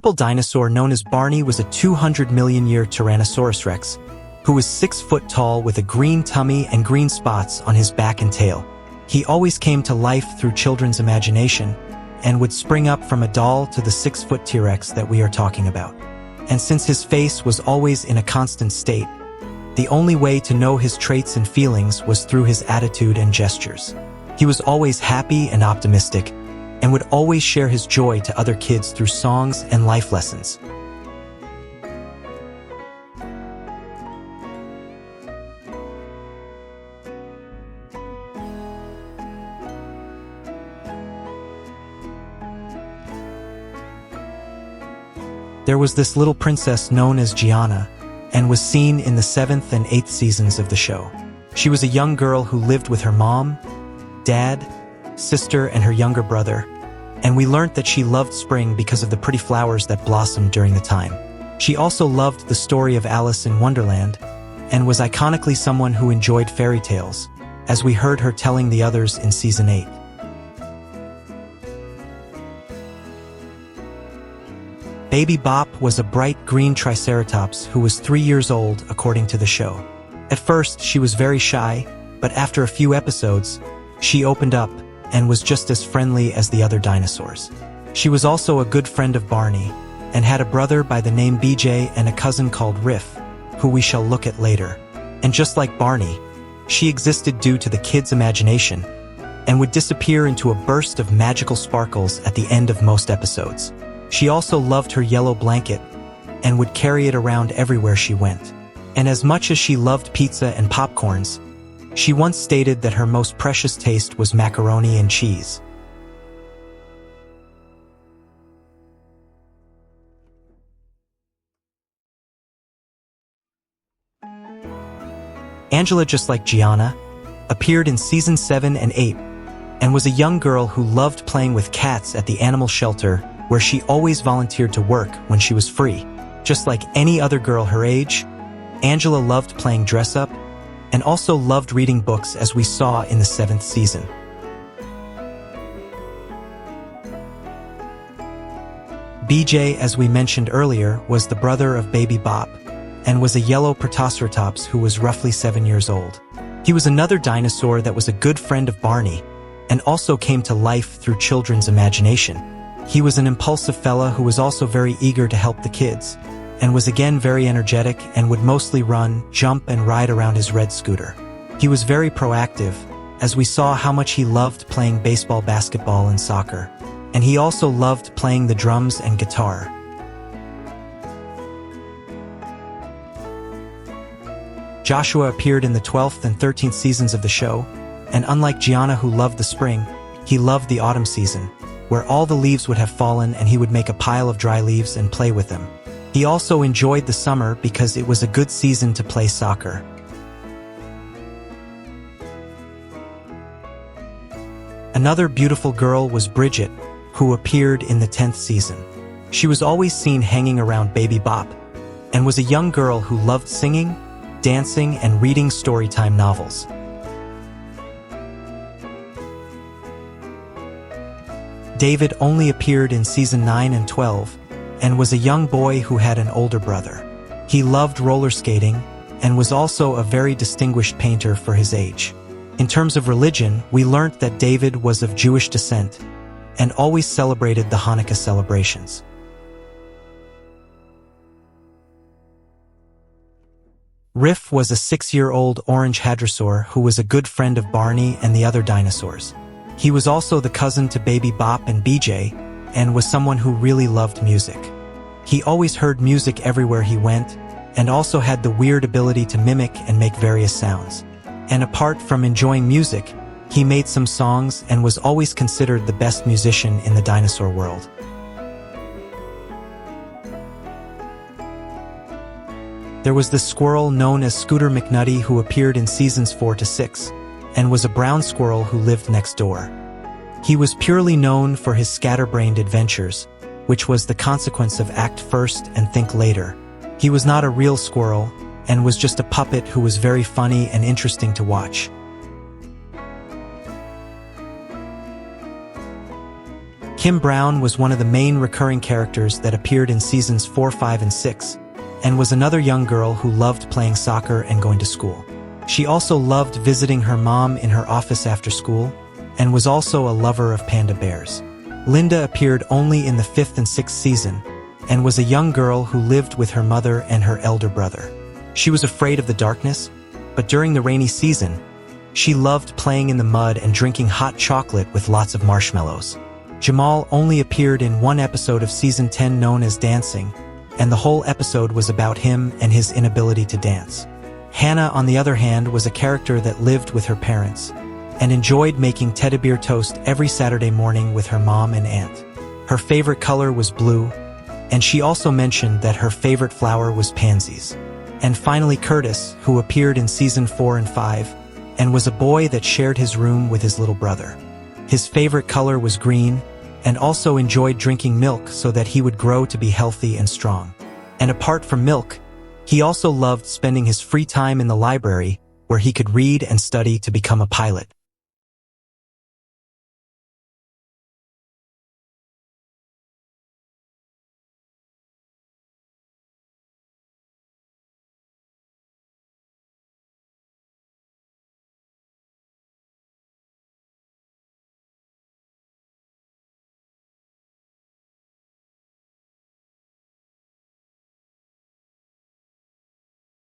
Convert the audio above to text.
purple dinosaur known as Barney was a 200-million-year Tyrannosaurus rex, who was 6 foot tall with a green tummy and green spots on his back and tail. He always came to life through children's imagination and would spring up from a doll to the 6-foot T-Rex that we are talking about. And since his face was always in a constant state, the only way to know his traits and feelings was through his attitude and gestures. He was always happy and optimistic, and would always share his joy to other kids through songs and life lessons. There was this little princess known as Giana, and was seen in the 7th and 8th seasons of the show. She was a young girl who lived with her mom, dad, sister, and her younger brother, and we learned that she loved spring because of the pretty flowers that blossomed during the time. She also loved the story of Alice in Wonderland, and was iconically someone who enjoyed fairy tales, as we heard her telling the others in Season 8. Baby Bop was a bright green triceratops who was 3 years old according to the show. At first, she was very shy, but after a few episodes, she opened up and was just as friendly as the other dinosaurs. She was also a good friend of Barney, and had a brother by the name BJ and a cousin called Riff, who we shall look at later. And just like Barney, she existed due to the kids' imagination, and would disappear into a burst of magical sparkles at the end of most episodes. She also loved her yellow blanket, and would carry it around everywhere she went. And as much as she loved pizza and popcorns, she once stated that her most precious taste was macaroni and cheese. Angela, just like Giana, appeared in Season 7 and 8, and was a young girl who loved playing with cats at the animal shelter, where she always volunteered to work when she was free. Just like any other girl her age, Angela loved playing dress-up, and also loved reading books, as we saw in the 7th season. BJ, as we mentioned earlier, was the brother of Baby Bop, and was a yellow Protoceratops who was roughly 7 years old. He was another dinosaur that was a good friend of Barney, and also came to life through children's imagination. He was an impulsive fella who was also very eager to help the kids, and was again very energetic and would mostly run, jump, and ride around his red scooter. He was very proactive, as we saw how much he loved playing baseball, basketball, and soccer. And he also loved playing the drums and guitar. Joshua appeared in the 12th and 13th seasons of the show, and unlike Giana, who loved the spring, he loved the autumn season, where all the leaves would have fallen and he would make a pile of dry leaves and play with them. He also enjoyed the summer because it was a good season to play soccer. Another beautiful girl was Bridget, who appeared in the 10th season. She was always seen hanging around Baby Bop, and was a young girl who loved singing, dancing, and reading storytime novels. David only appeared in Season 9 and 12, and was a young boy who had an older brother. He loved roller skating, and was also a very distinguished painter for his age. In terms of religion, we learnt that David was of Jewish descent, and always celebrated the Hanukkah celebrations. Riff was a 6-year-old orange hadrosaur who was a good friend of Barney and the other dinosaurs. He was also the cousin to Baby Bop and BJ, and was someone who really loved music. He always heard music everywhere he went, and also had the weird ability to mimic and make various sounds. And apart from enjoying music, he made some songs and was always considered the best musician in the dinosaur world. There was this squirrel known as Scooter McNutty who appeared in Seasons 4 to 6, and was a brown squirrel who lived next door. He was purely known for his scatterbrained adventures, which was the consequence of act first and think later. He was not a real squirrel, and was just a puppet who was very funny and interesting to watch. Kim Brown was one of the main recurring characters that appeared in seasons 4, 5, and 6, and was another young girl who loved playing soccer and going to school. She also loved visiting her mom in her office after school, and was also a lover of panda bears. Linda appeared only in the 5th and 6th season, and was a young girl who lived with her mother and her elder brother. She was afraid of the darkness, but during the rainy season, she loved playing in the mud and drinking hot chocolate with lots of marshmallows. Jamal only appeared in one episode of season 10 known as Dancing, and the whole episode was about him and his inability to dance. Hannah, on the other hand, was a character that lived with her parents, and enjoyed making teddy bear toast every Saturday morning with her mom and aunt. Her favorite color was blue, and she also mentioned that her favorite flower was pansies. And finally Curtis, who appeared in season 4 and 5, and was a boy that shared his room with his little brother. His favorite color was green, and also enjoyed drinking milk so that he would grow to be healthy and strong. And apart from milk, he also loved spending his free time in the library where he could read and study to become a pilot.